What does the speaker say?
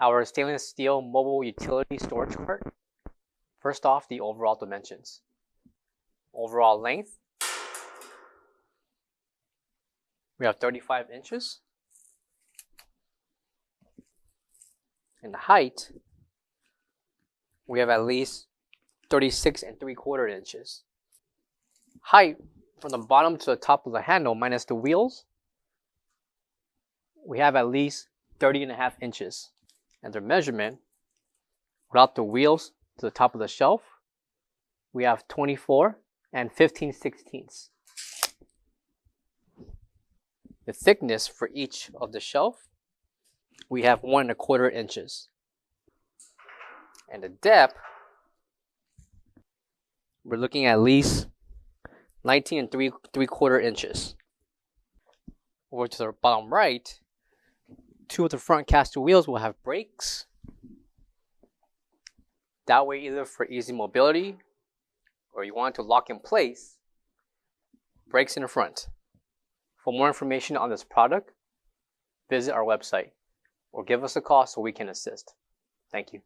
our stainless steel mobile utility storage cart. First off, the overall dimensions. Overall length, we have 35 inches. And the height, we have at least 36 3/4 inches. Height, from the bottom to the top of the handle minus the wheels, we have at least 30.5 inches. And the measurement, without the wheels to the top of the shelf, we have 24 15/16. The thickness for each of the shelf, we have 1 1/4 inches. And the depth, we're looking at least 19 3/4 inches. Over to the bottom right, 2 of the front caster wheels will have brakes. That way, either for easy mobility or you want to lock in place, brakes in the front. For more information on this product, visit our website or give us a call so we can assist. Thank you.